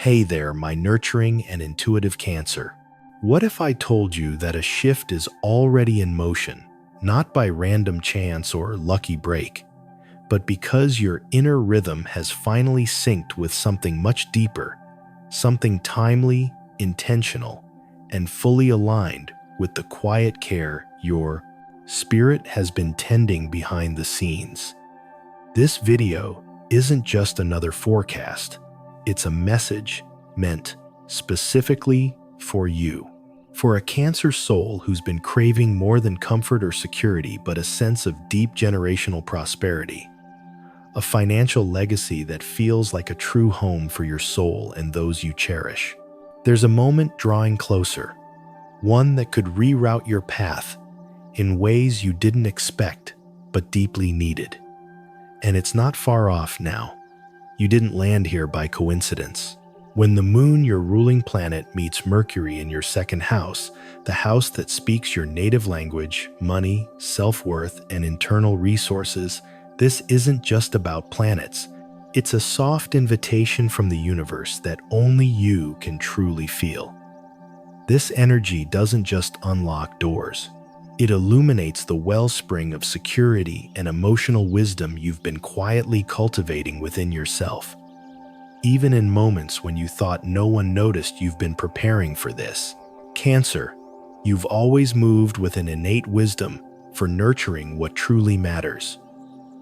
Hey there, my nurturing and intuitive Cancer. What if I told you that a shift is already in motion, not by random chance or lucky break, but because your inner rhythm has finally synced with something much deeper, something timely, intentional, and fully aligned with the quiet care your spirit has been tending behind the scenes? This video isn't just another forecast, it's a message meant specifically for you. For a Cancer soul who's been craving more than comfort or security, but a sense of deep generational prosperity. A financial legacy that feels like a true home for your soul and those you cherish. There's a moment drawing closer, one that could reroute your path in ways you didn't expect but deeply needed. And it's not far off now. You didn't land here by coincidence. When the moon, your ruling planet, meets Mercury in your second house, the house that speaks your native language, money, self-worth, and internal resources, this isn't just about planets. It's a soft invitation from the universe that only you can truly feel. This energy doesn't just unlock doors. It illuminates the wellspring of security and emotional wisdom you've been quietly cultivating within yourself. Even in moments when you thought no one noticed, you've been preparing for this. Cancer, you've always moved with an innate wisdom for nurturing what truly matters.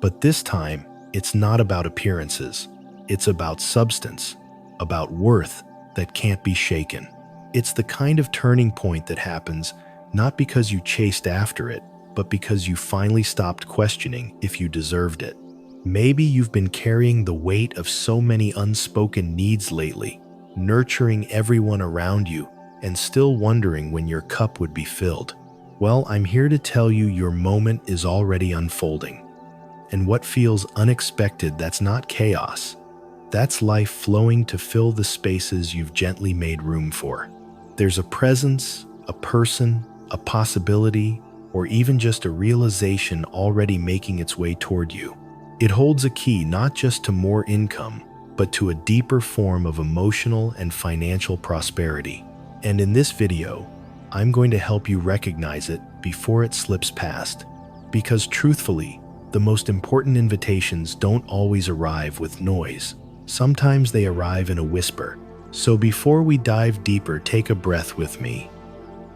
But this time, it's not about appearances. It's about substance, about worth that can't be shaken. It's the kind of turning point that happens not because you chased after it, but because you finally stopped questioning if you deserved it. Maybe you've been carrying the weight of so many unspoken needs lately, nurturing everyone around you, and still wondering when your cup would be filled. Well, I'm here to tell you your moment is already unfolding. And what feels unexpected, that's not chaos. That's life flowing to fill the spaces you've gently made room for. There's a presence, a person, a possibility, or even just a realization already making its way toward you. It holds a key not just to more income, but to a deeper form of emotional and financial prosperity. And in this video, I'm going to help you recognize it before it slips past. Because truthfully, the most important invitations don't always arrive with noise. Sometimes they arrive in a whisper. So before we dive deeper, take a breath with me.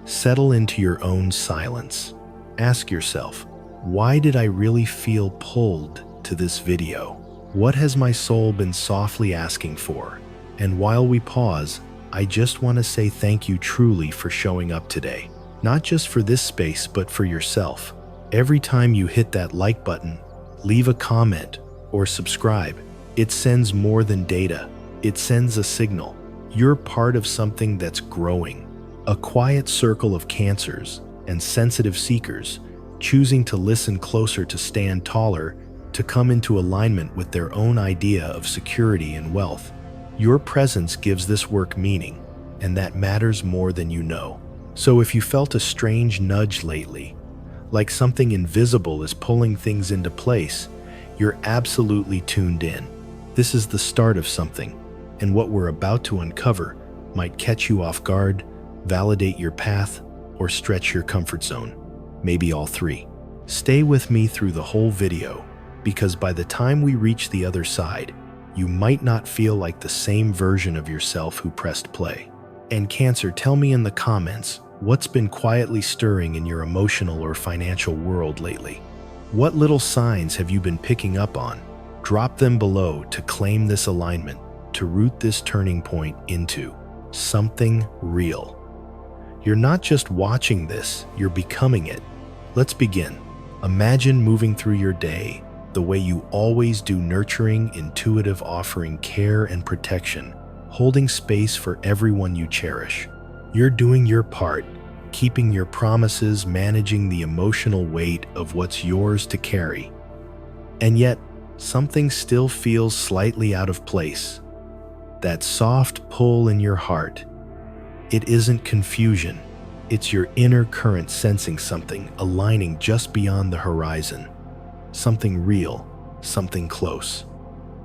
Settle into your own silence. Ask yourself, why did I really feel pulled to this video? What has my soul been softly asking for? And while we pause, I just want to say thank you truly for showing up today. Not just for this space, but for yourself. Every time you hit that like button, leave a comment, or subscribe, it sends more than data. It sends a signal. You're part of something that's growing. A quiet circle of Cancers and sensitive seekers choosing to listen closer, to stand taller, to come into alignment with their own idea of security and wealth. Your presence gives this work meaning, and that matters more than you know. So if you felt a strange nudge lately, like something invisible is pulling things into place, you're absolutely tuned in. This is the start of something, and what we're about to uncover might catch you off guard, validate your path, or stretch your comfort zone. Maybe all three. Stay with me through the whole video, because by the time we reach the other side, you might not feel like the same version of yourself who pressed play. And Cancer, tell me in the comments, what's been quietly stirring in your emotional or financial world lately? What little signs have you been picking up on? Drop them below to claim this alignment, to root this turning point into something real. You're not just watching this, you're becoming it. Let's begin. Imagine moving through your day the way you always do, nurturing, intuitive, offering care and protection, holding space for everyone you cherish. You're doing your part, keeping your promises, managing the emotional weight of what's yours to carry. And yet, something still feels slightly out of place. That soft pull in your heart. It isn't confusion. It's your inner current sensing something, aligning just beyond the horizon. Something real, something close.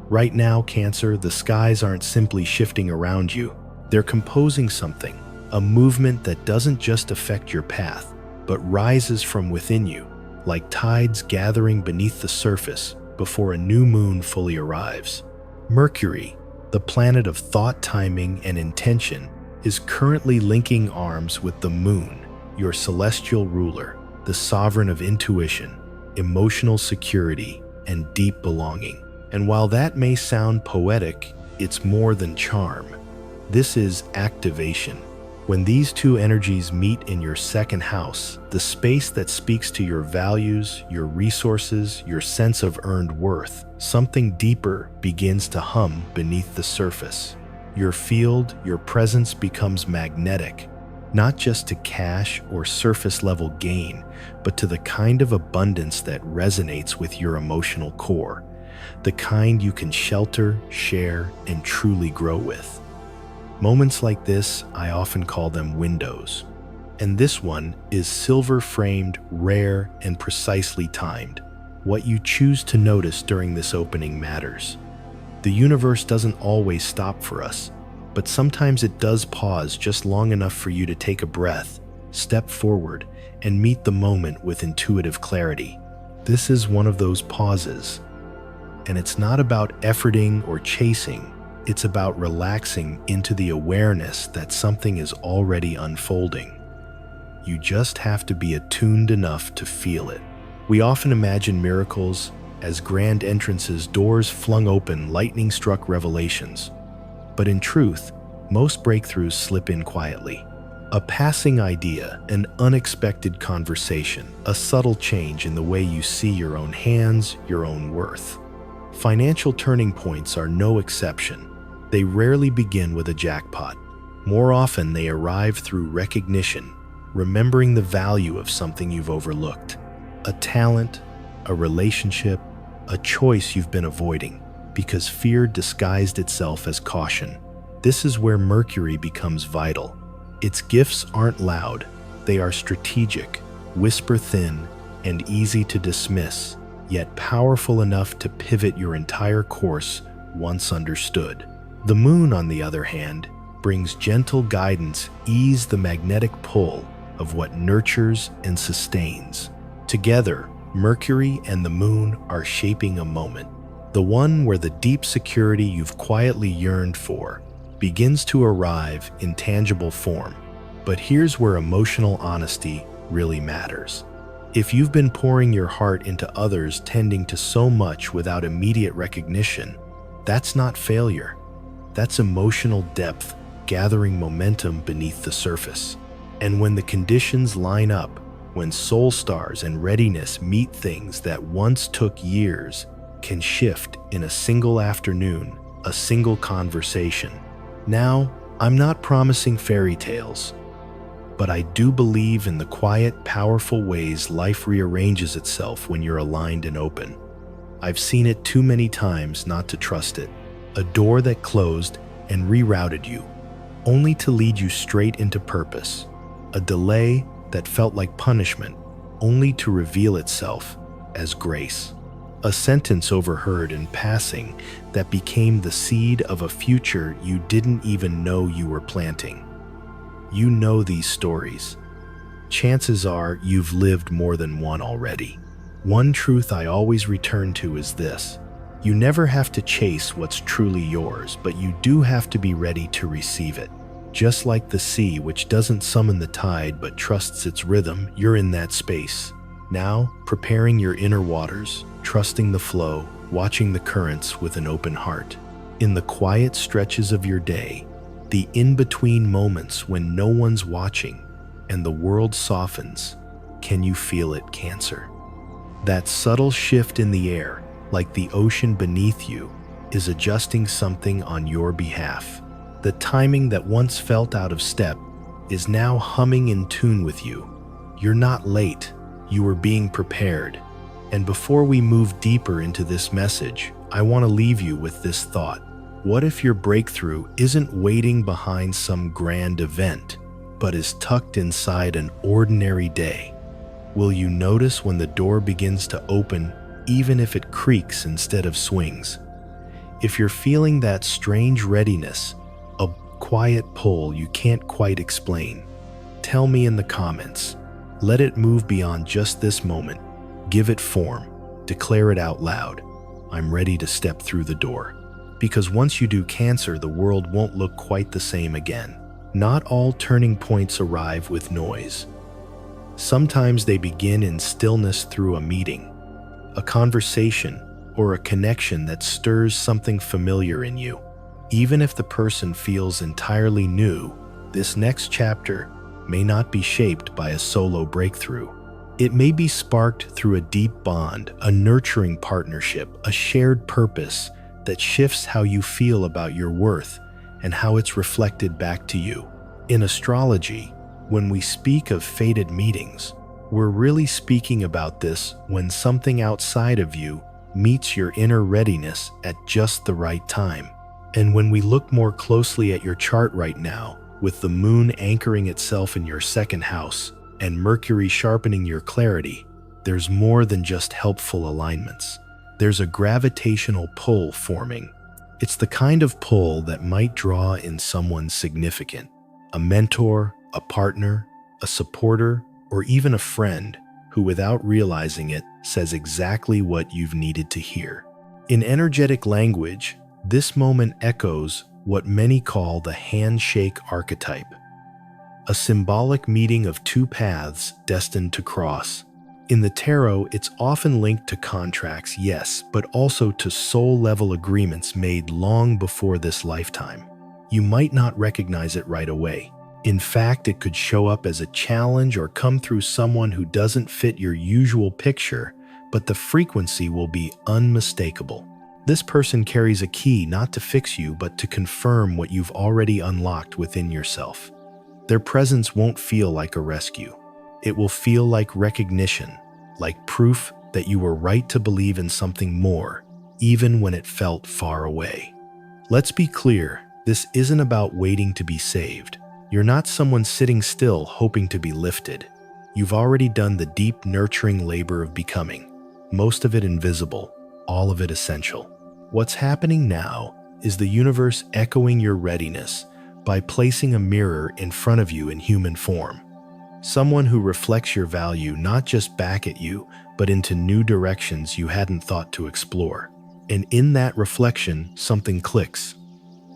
Right now, Cancer, the skies aren't simply shifting around you. They're composing something, a movement that doesn't just affect your path, but rises from within you, like tides gathering beneath the surface before a new moon fully arrives. Mercury, the planet of thought, timing, and intention, is currently linking arms with the moon, your celestial ruler, the sovereign of intuition, emotional security, and deep belonging. And while that may sound poetic, it's more than charm. This is activation. When these two energies meet in your second house, the space that speaks to your values, your resources, your sense of earned worth, something deeper begins to hum beneath the surface. Your field, your presence becomes magnetic, not just to cash or surface-level gain, but to the kind of abundance that resonates with your emotional core, the kind you can shelter, share, and truly grow with. Moments like this, I often call them windows. And this one is silver-framed, rare, and precisely timed. What you choose to notice during this opening matters. The universe doesn't always stop for us, but sometimes it does pause just long enough for you to take a breath, step forward, and meet the moment with intuitive clarity. This is one of those pauses. And it's not about efforting or chasing. It's about relaxing into the awareness that something is already unfolding. You just have to be attuned enough to feel it. We often imagine miracles as grand entrances, doors flung open, lightning-struck revelations. But in truth, most breakthroughs slip in quietly. A passing idea, an unexpected conversation, a subtle change in the way you see your own hands, your own worth. Financial turning points are no exception. They rarely begin with a jackpot. More often, they arrive through recognition, remembering the value of something you've overlooked. A talent, a relationship, a choice you've been avoiding, because fear disguised itself as caution. This is where Mercury becomes vital. Its gifts aren't loud, they are strategic, whisper-thin, and easy to dismiss, yet powerful enough to pivot your entire course once understood. The moon, on the other hand, brings gentle guidance, ease the magnetic pull of what nurtures and sustains. Together, Mercury and the moon are shaping a moment, the one where the deep security you've quietly yearned for begins to arrive in tangible form. But here's where emotional honesty really matters. If you've been pouring your heart into others, tending to so much without immediate recognition, that's not failure. That's emotional depth gathering momentum beneath the surface. And when the conditions line up, when soul stars and readiness meet, things that once took years can shift in a single afternoon, a single conversation. Now, I'm not promising fairy tales, but I do believe in the quiet, powerful ways life rearranges itself when you're aligned and open. I've seen it too many times not to trust it. A door that closed and rerouted you, only to lead you straight into purpose. A delay that felt like punishment, only to reveal itself as grace. A sentence overheard in passing that became the seed of a future you didn't even know you were planting. You know these stories. Chances are you've lived more than one already. One truth I always return to is this: you never have to chase what's truly yours, but you do have to be ready to receive it. Just like the sea, which doesn't summon the tide but trusts its rhythm, you're in that space. Now, preparing your inner waters, trusting the flow, watching the currents with an open heart. In the quiet stretches of your day, the in-between moments when no one's watching and the world softens, can you feel it, Cancer? That subtle shift in the air, like the ocean beneath you, is adjusting something on your behalf. The timing that once felt out of step is now humming in tune with you. You're not late, you are being prepared. And before we move deeper into this message, I want to leave you with this thought. What if your breakthrough isn't waiting behind some grand event, but is tucked inside an ordinary day? Will you notice when the door begins to open, even if it creaks instead of swings? If you're feeling that strange readiness, a quiet pull you can't quite explain, tell me in the comments. Let it move beyond just this moment. Give it form. Declare it out loud. I'm ready to step through the door. Because once you do Cancer, the world won't look quite the same again. Not all turning points arrive with noise. Sometimes they begin in stillness through a meeting, a conversation, or a connection that stirs something familiar in you. Even if the person feels entirely new, this next chapter may not be shaped by a solo breakthrough. It may be sparked through a deep bond, a nurturing partnership, a shared purpose that shifts how you feel about your worth and how it's reflected back to you. In astrology, when we speak of fated meetings, we're really speaking about this when something outside of you meets your inner readiness at just the right time. And when we look more closely at your chart right now, with the moon anchoring itself in your second house and Mercury sharpening your clarity, there's more than just helpful alignments. There's a gravitational pull forming. It's the kind of pull that might draw in someone significant, a mentor, a partner, a supporter, or even a friend who, without realizing it, says exactly what you've needed to hear. In energetic language, this moment echoes what many call the handshake archetype, a symbolic meeting of two paths destined to cross. In the tarot, it's often linked to contracts, yes, but also to soul-level agreements made long before this lifetime. You might not recognize it right away. In fact, it could show up as a challenge or come through someone who doesn't fit your usual picture, but the frequency will be unmistakable. This person carries a key not to fix you, but to confirm what you've already unlocked within yourself. Their presence won't feel like a rescue. It will feel like recognition, like proof that you were right to believe in something more, even when it felt far away. Let's be clear, this isn't about waiting to be saved. You're not someone sitting still hoping to be lifted. You've already done the deep nurturing labor of becoming, most of it invisible, all of it essential. What's happening now is the universe echoing your readiness by placing a mirror in front of you in human form. Someone who reflects your value not just back at you, but into new directions you hadn't thought to explore. And in that reflection, something clicks.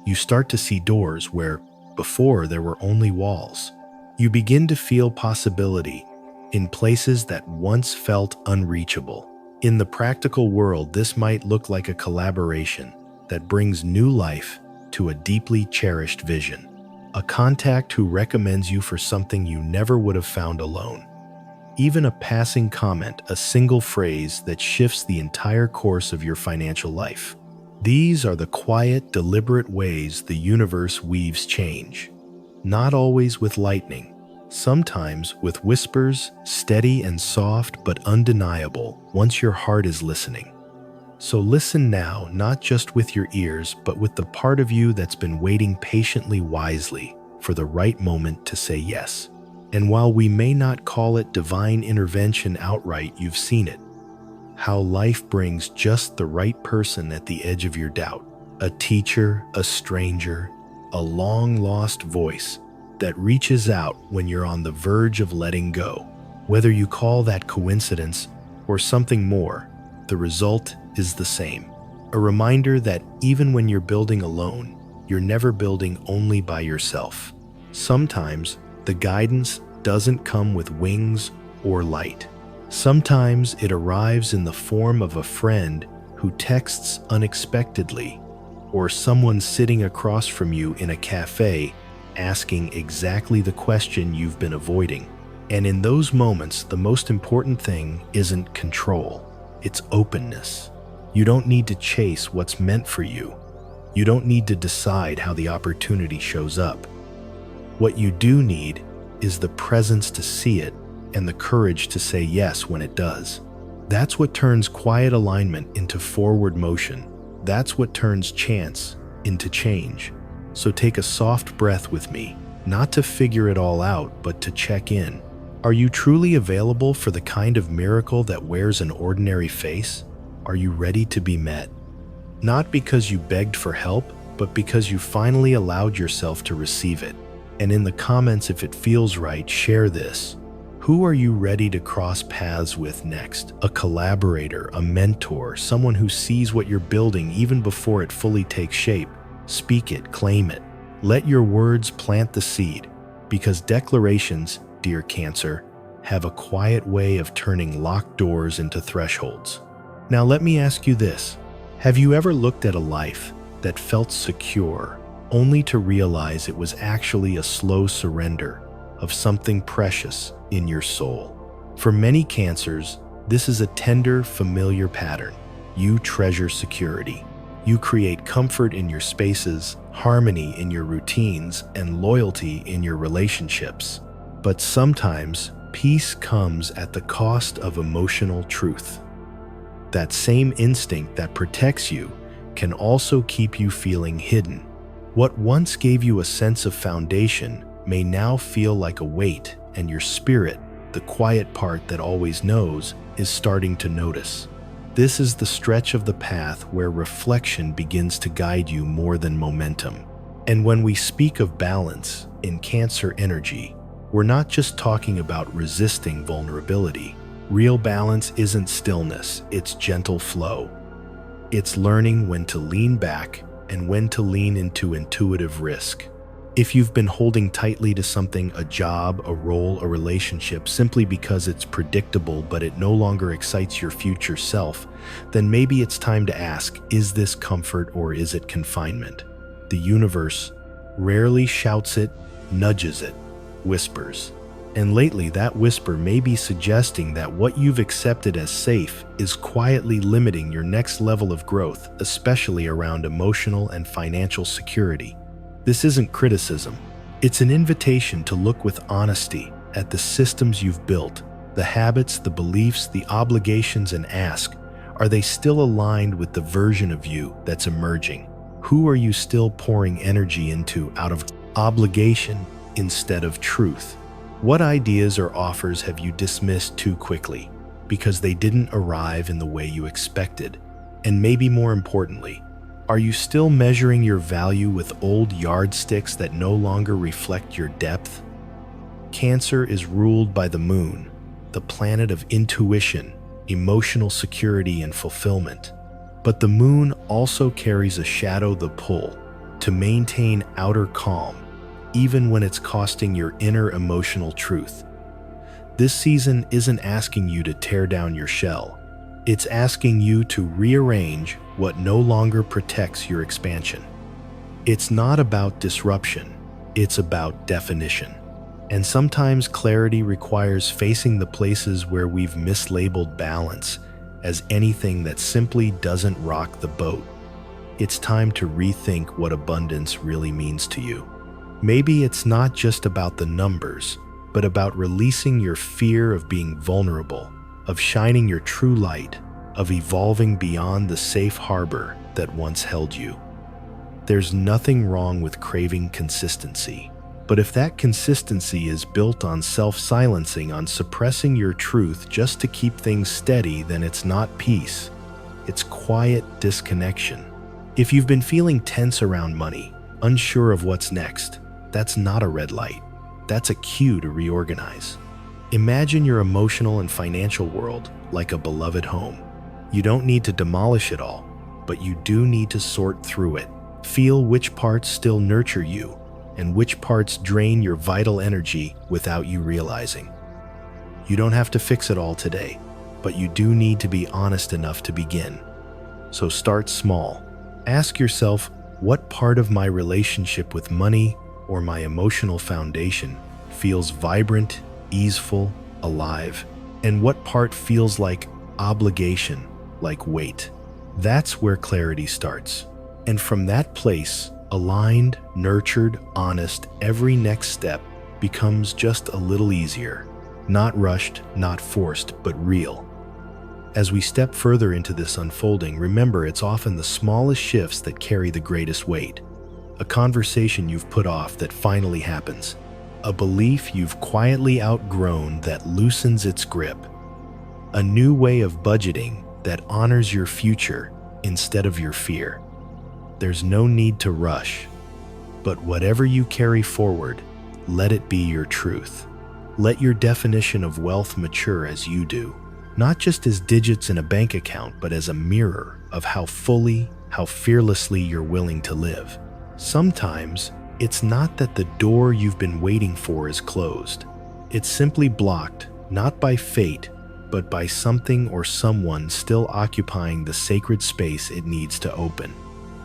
You start to see doors where before there were only walls. You begin to feel possibility in places that once felt unreachable. In the practical world, this might look like a collaboration that brings new life to a deeply cherished vision. A contact who recommends you for something you never would have found alone. Even a passing comment, a single phrase that shifts the entire course of your financial life. These are the quiet, deliberate ways the universe weaves change. Not always with lightning, sometimes with whispers, steady and soft but undeniable once your heart is listening. So listen now, not just with your ears, but with the part of you that's been waiting patiently, wisely, for the right moment to say yes. And while we may not call it divine intervention outright, you've seen it. How life brings just the right person at the edge of your doubt. A teacher, a stranger, a long-lost voice that reaches out when you're on the verge of letting go. Whether you call that coincidence or something more, the result is the same. A reminder that even when you're building alone, you're never building only by yourself. Sometimes the guidance doesn't come with wings or light. Sometimes it arrives in the form of a friend who texts unexpectedly, or someone sitting across from you in a cafe asking exactly the question you've been avoiding. And in those moments, the most important thing isn't control, it's openness. You don't need to chase what's meant for you. You don't need to decide how the opportunity shows up. What you do need is the presence to see it and the courage to say yes when it does. That's what turns quiet alignment into forward motion. That's what turns chance into change. So take a soft breath with me, not to figure it all out, but to check in. Are you truly available for the kind of miracle that wears an ordinary face? Are you ready to be met? Not because you begged for help, but because you finally allowed yourself to receive it. And in the comments, if it feels right, share this. Who are you ready to cross paths with next? A collaborator, a mentor, someone who sees what you're building even before it fully takes shape. Speak it, claim it. Let your words plant the seed, because declarations, dear Cancer, have a quiet way of turning locked doors into thresholds. Now let me ask you this. Have you ever looked at a life that felt secure, only to realize it was actually a slow surrender of something precious in your soul? For many Cancers, this is a tender, familiar pattern. You treasure security. You create comfort in your spaces, harmony in your routines, and loyalty in your relationships. But sometimes, peace comes at the cost of emotional truth. That same instinct that protects you can also keep you feeling hidden. What once gave you a sense of foundation may now feel like a weight, and your spirit, the quiet part that always knows, is starting to notice. This is the stretch of the path where reflection begins to guide you more than momentum. And when we speak of balance in Cancer energy, we're not just talking about resisting vulnerability. Real balance isn't stillness, it's gentle flow. It's learning when to lean back and when to lean into intuitive risk. If you've been holding tightly to something, a job, a role, a relationship, simply because it's predictable but it no longer excites your future self, then maybe it's time to ask, is this comfort or is it confinement? The universe rarely shouts it, nudges it, whispers. And lately, that whisper may be suggesting that what you've accepted as safe is quietly limiting your next level of growth, especially around emotional and financial security. This isn't criticism. It's an invitation to look with honesty at the systems you've built, the habits, the beliefs, the obligations, and ask, are they still aligned with the version of you that's emerging? Who are you still pouring energy into out of obligation instead of truth? What ideas or offers have you dismissed too quickly because they didn't arrive in the way you expected? And maybe more importantly, are you still measuring your value with old yardsticks that no longer reflect your depth? Cancer is ruled by the moon, the planet of intuition, emotional security, and fulfillment. But the moon also carries a shadow, the pull, to maintain outer calm, even when it's costing your inner emotional truth. This season isn't asking you to tear down your shell. It's asking you to rearrange what no longer protects your expansion. It's not about disruption, it's about definition. And sometimes clarity requires facing the places where we've mislabeled balance as anything that simply doesn't rock the boat. It's time to rethink what abundance really means to you. Maybe it's not just about the numbers, but about releasing your fear of being vulnerable, of shining your true light, of evolving beyond the safe harbor that once held you. There's nothing wrong with craving consistency, but if that consistency is built on self-silencing, on suppressing your truth just to keep things steady, then it's not peace. It's quiet disconnection. If you've been feeling tense around money, unsure of what's next, that's not a red light. That's a cue to reorganize. Imagine your emotional and financial world like a beloved home. You don't need to demolish it all, but you do need to sort through it. Feel which parts still nurture you and which parts drain your vital energy without you realizing. You don't have to fix it all today, but you do need to be honest enough to begin. So start small. Ask yourself, what part of my relationship with money or my emotional foundation feels vibrant, easeful, alive? And what part feels like obligation, like weight? That's where clarity starts. And from that place, aligned, nurtured, honest, every next step becomes just a little easier. Not rushed, not forced, but real. As we step further into this unfolding, remember it's often the smallest shifts that carry the greatest weight. A conversation you've put off that finally happens. A belief you've quietly outgrown that loosens its grip. A new way of budgeting that honors your future instead of your fear. There's no need to rush, but whatever you carry forward, let it be your truth. Let your definition of wealth mature as you do, not just as digits in a bank account, but as a mirror of how fully, how fearlessly you're willing to live. Sometimes, it's not that the door you've been waiting for is closed. It's simply blocked, not by fate, but by something or someone still occupying the sacred space it needs to open.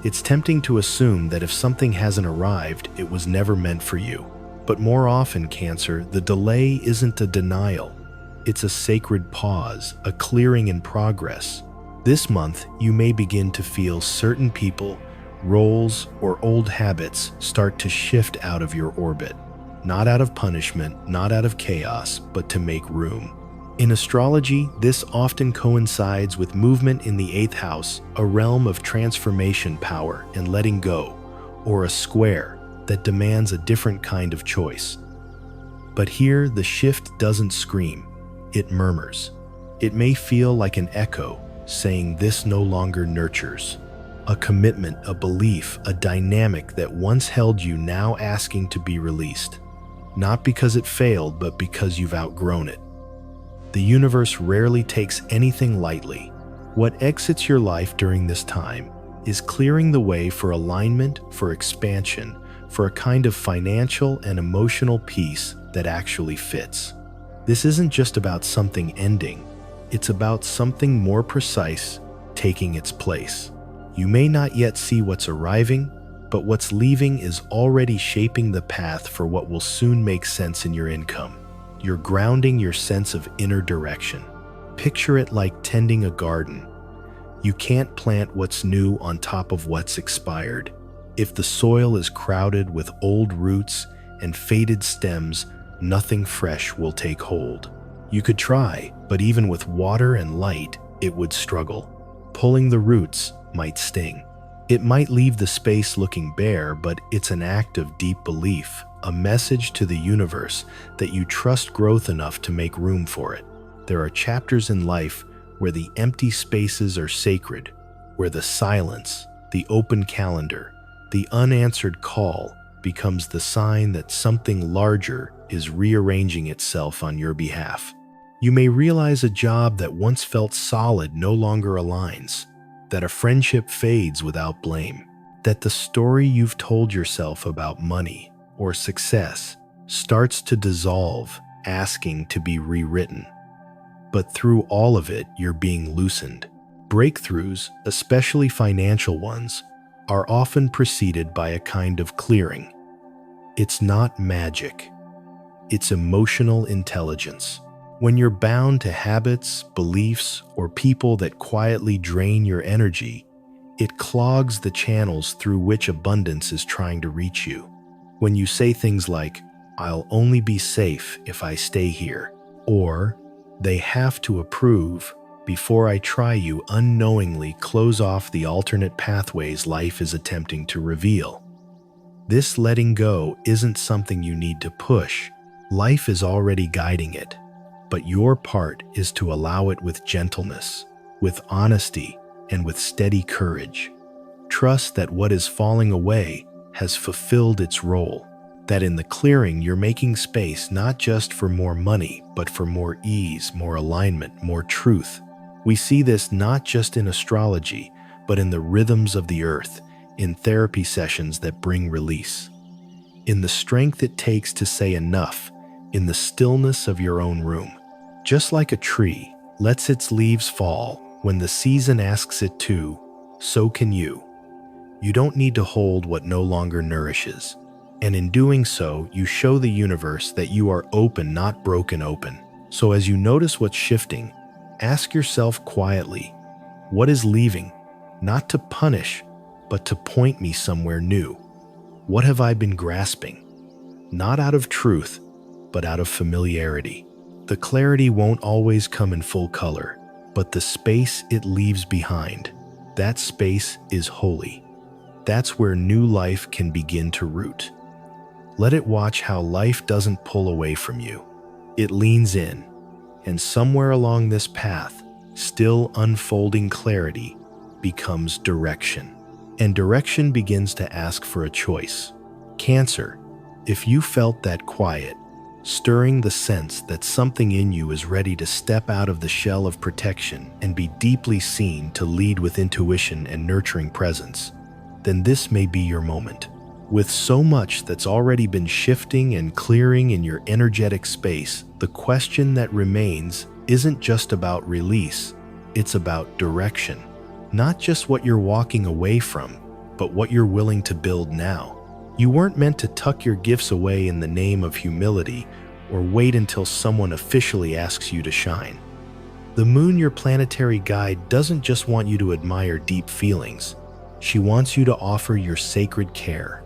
It's tempting to assume that if something hasn't arrived, it was never meant for you. But more often, Cancer, the delay isn't a denial. It's a sacred pause, a clearing in progress. This month, you may begin to feel certain people, roles, or old habits start to shift out of your orbit. Not out of punishment, not out of chaos, but to make room. In astrology, this often coincides with movement in the 8th house, a realm of transformation power and letting go, or a square that demands a different kind of choice. But here, the shift doesn't scream, it murmurs. It may feel like an echo, saying this no longer nurtures. A commitment, a belief, a dynamic that once held you now asking to be released. Not because it failed, but because you've outgrown it. The universe rarely takes anything lightly. What exits your life during this time is clearing the way for alignment, for expansion, for a kind of financial and emotional peace that actually fits. This isn't just about something ending, it's about something more precise taking its place. You may not yet see what's arriving, but what's leaving is already shaping the path for what will soon make sense in your income. You're grounding your sense of inner direction. Picture it like tending a garden. You can't plant what's new on top of what's expired. If the soil is crowded with old roots and faded stems, nothing fresh will take hold. You could try, but even with water and light, it would struggle. Pulling the roots might sting. It might leave the space looking bare, but it's an act of deep belief, a message to the universe that you trust growth enough to make room for it. There are chapters in life where the empty spaces are sacred, where the silence, the open calendar, the unanswered call becomes the sign that something larger is rearranging itself on your behalf. You may realize a job that once felt solid no longer aligns, that a friendship fades without blame, that the story you've told yourself about money or success starts to dissolve, asking to be rewritten. But through all of it, you're being loosened. Breakthroughs, especially financial ones, are often preceded by a kind of clearing. It's not magic. It's emotional intelligence. When you're bound to habits, beliefs, or people that quietly drain your energy, it clogs the channels through which abundance is trying to reach you. When you say things like, "I'll only be safe if I stay here," or "they have to approve before I try," you unknowingly close off the alternate pathways life is attempting to reveal. This letting go isn't something you need to push. Life is already guiding it, but your part is to allow it with gentleness, with honesty, and with steady courage. Trust that what is falling away has fulfilled its role, that in the clearing you're making space not just for more money, but for more ease, more alignment, more truth. We see this not just in astrology, but in the rhythms of the earth, in therapy sessions that bring release, in the strength it takes to say enough, in the stillness of your own room. Just like a tree lets its leaves fall when the season asks it to, so can you. You don't need to hold what no longer nourishes. And in doing so, you show the universe that you are open, not broken open. So as you notice what's shifting, ask yourself quietly, what is leaving? Not to punish, but to point me somewhere new. What have I been grasping? Not out of truth, but out of familiarity. The clarity won't always come in full color, but the space it leaves behind, that space is holy. That's where new life can begin to root. Let it watch how life doesn't pull away from you. It leans in, and somewhere along this path, still unfolding clarity, becomes direction. And direction begins to ask for a choice. Cancer, if you felt that quiet, stirring the sense that something in you is ready to step out of the shell of protection and be deeply seen to lead with intuition and nurturing presence, then this may be your moment. With so much that's already been shifting and clearing in your energetic space, the question that remains isn't just about release, it's about direction. Not just what you're walking away from, but what you're willing to build now. You weren't meant to tuck your gifts away in the name of humility or wait until someone officially asks you to shine. The moon, your planetary guide, doesn't just want you to admire deep feelings. She wants you to offer your sacred care.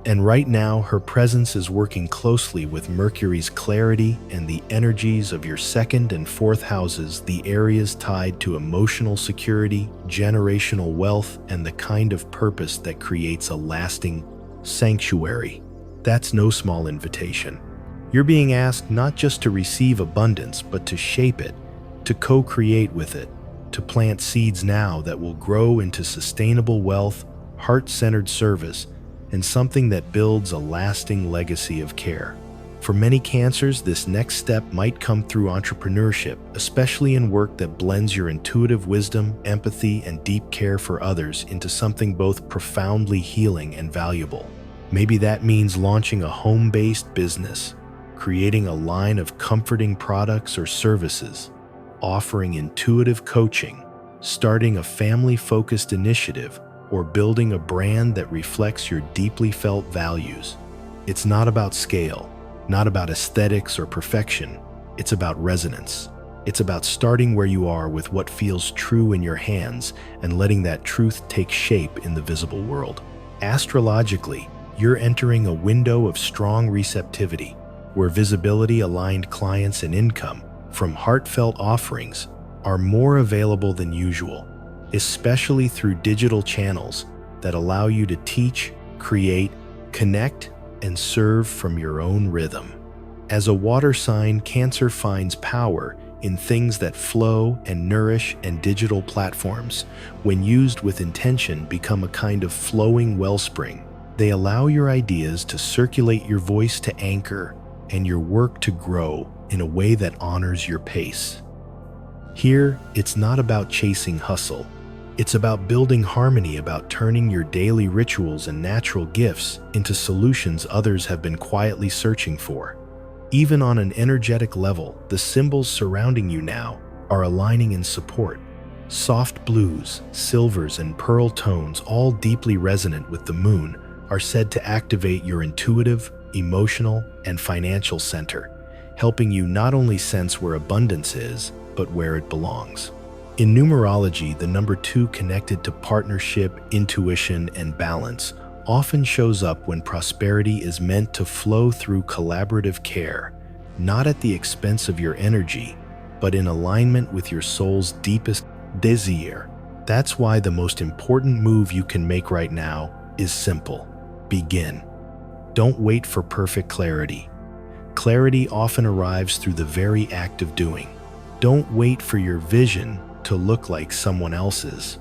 And right now, her presence is working closely with Mercury's clarity and the energies of your second and fourth houses, the areas tied to emotional security, generational wealth, and the kind of purpose that creates a lasting sanctuary. That's no small invitation. You're being asked not just to receive abundance, but to shape it, to co-create with it, to plant seeds now that will grow into sustainable wealth, heart-centered service, and something that builds a lasting legacy of care. For many Cancers, this next step might come through entrepreneurship, especially in work that blends your intuitive wisdom, empathy, and deep care for others into something both profoundly healing and valuable. Maybe that means launching a home-based business, creating a line of comforting products or services, offering intuitive coaching, starting a family-focused initiative, or building a brand that reflects your deeply felt values. It's not about scale, not about aesthetics or perfection. It's about resonance. It's about starting where you are with what feels true in your hands and letting that truth take shape in the visible world. Astrologically, you're entering a window of strong receptivity, where visibility-aligned clients and income from heartfelt offerings are more available than usual, especially through digital channels that allow you to teach, create, connect, and serve from your own rhythm. As a water sign, Cancer finds power in things that flow and nourish, and digital platforms, when used with intention, become a kind of flowing wellspring. They allow your ideas to circulate, your voice to anchor, and your work to grow in a way that honors your pace. Here, it's not about chasing hustle. It's about building harmony, about turning your daily rituals and natural gifts into solutions others have been quietly searching for. Even on an energetic level, the symbols surrounding you now are aligning in support. Soft blues, silvers, and pearl tones, all deeply resonant with the moon, are said to activate your intuitive, emotional, and financial center, helping you not only sense where abundance is, but where it belongs. In numerology, the number 2, connected to partnership, intuition, and balance, often shows up when prosperity is meant to flow through collaborative care, not at the expense of your energy, but in alignment with your soul's deepest desire. That's why the most important move you can make right now is simple. Begin. Don't wait for perfect clarity. Clarity often arrives through the very act of doing. Don't wait for your vision to look like someone else's.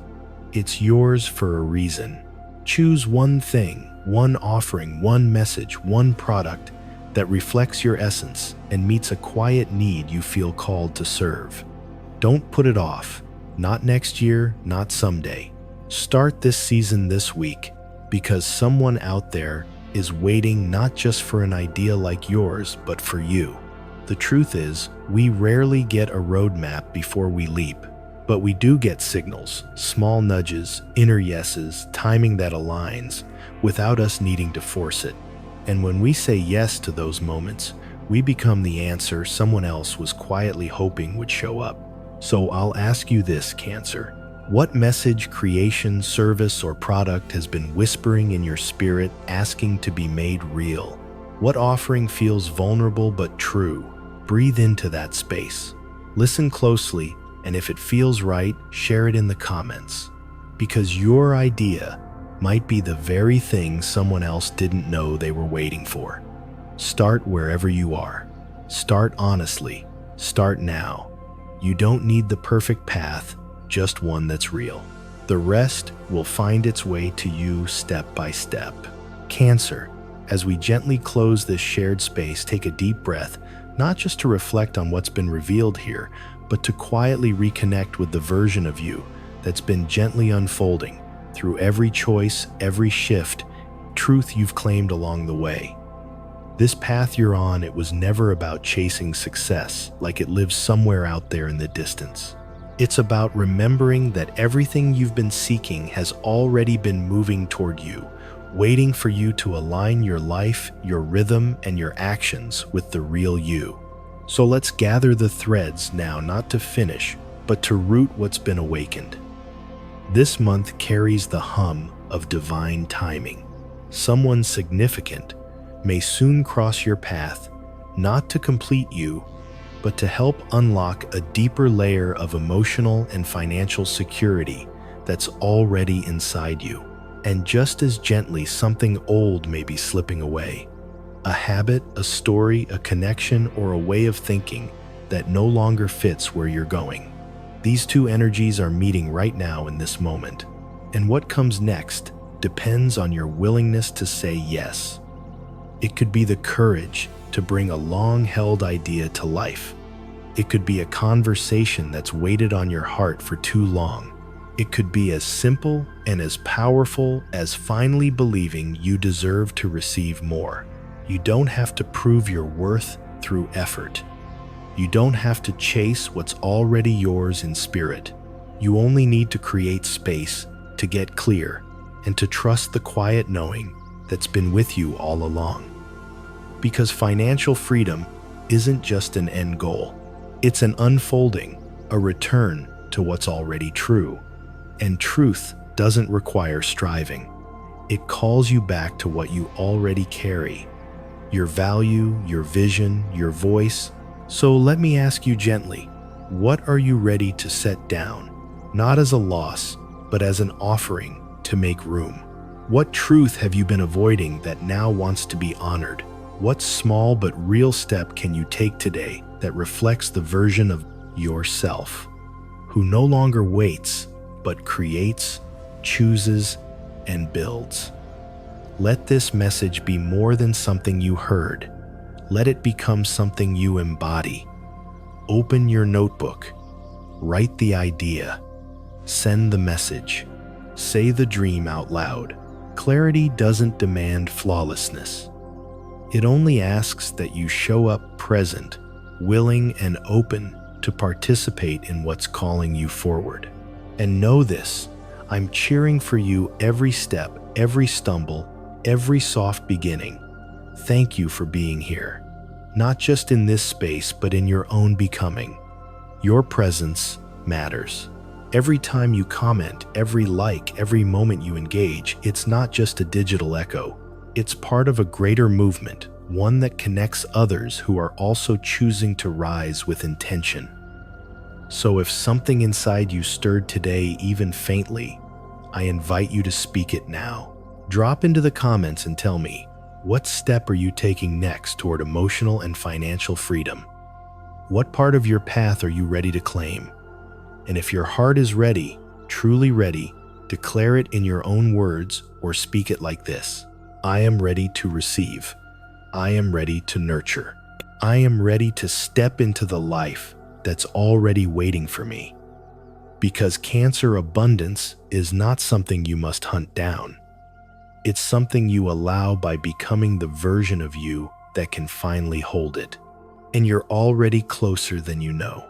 It's yours for a reason. Choose one thing, one offering, one message, one product that reflects your essence and meets a quiet need you feel called to serve. Don't put it off. Not next year, not someday. Start this season this week, because someone out there is waiting not just for an idea like yours, but for you. The truth is, we rarely get a roadmap before we leap, but we do get signals, small nudges, inner yeses, timing that aligns, without us needing to force it. And when we say yes to those moments, we become the answer someone else was quietly hoping would show up. So I'll ask you this, Cancer. What message, creation, service, or product has been whispering in your spirit, asking to be made real? What offering feels vulnerable but true? Breathe into that space. Listen closely, and if it feels right, share it in the comments. Because your idea might be the very thing someone else didn't know they were waiting for. Start wherever you are. Start honestly. Start now. You don't need the perfect path, just one that's real. The rest will find its way to you step by step. Cancer, as we gently close this shared space, take a deep breath, not just to reflect on what's been revealed here, but to quietly reconnect with the version of you that's been gently unfolding through every choice, every shift, truth you've claimed along the way. This path you're on, it was never about chasing success like it lives somewhere out there in the distance. It's about remembering that everything you've been seeking has already been moving toward you, waiting for you to align your life, your rhythm, and your actions with the real you. So let's gather the threads now, not to finish, but to root what's been awakened. This month carries the hum of divine timing. Someone significant may soon cross your path, not to complete you, but to help unlock a deeper layer of emotional and financial security that's already inside you. And just as gently, something old may be slipping away. A habit, a story, a connection, or a way of thinking that no longer fits where you're going. These two energies are meeting right now in this moment. And what comes next depends on your willingness to say yes. It could be the courage to bring a long-held idea to life. It could be a conversation that's waited on your heart for too long. It could be as simple and as powerful as finally believing you deserve to receive more. You don't have to prove your worth through effort. You don't have to chase what's already yours in spirit. You only need to create space to get clear and to trust the quiet knowing that's been with you all along. Because financial freedom isn't just an end goal. It's an unfolding, a return to what's already true. And truth doesn't require striving. It calls you back to what you already carry. Your value, your vision, your voice. So let me ask you gently, what are you ready to set down? Not as a loss, but as an offering to make room. What truth have you been avoiding that now wants to be honored? What small but real step can you take today that reflects the version of yourself, who no longer waits, but creates, chooses, and builds? Let this message be more than something you heard. Let it become something you embody. Open your notebook. Write the idea. Send the message. Say the dream out loud. Clarity doesn't demand flawlessness. It only asks that you show up present, willing and open to participate in what's calling you forward. And know this, I'm cheering for you every step, every stumble, every soft beginning. Thank you for being here, not just in this space, but in your own becoming. Your presence matters. Every time you comment, every like, every moment you engage, it's not just a digital echo. It's part of a greater movement, one that connects others who are also choosing to rise with intention. So if something inside you stirred today, even faintly, I invite you to speak it now. Drop into the comments and tell me, what step are you taking next toward emotional and financial freedom? What part of your path are you ready to claim? And if your heart is ready, truly ready, declare it in your own words or speak it like this. I am ready to receive. I am ready to nurture. I am ready to step into the life that's already waiting for me. Because Cancer, abundance is not something you must hunt down. It's something you allow by becoming the version of you that can finally hold it. And you're already closer than you know.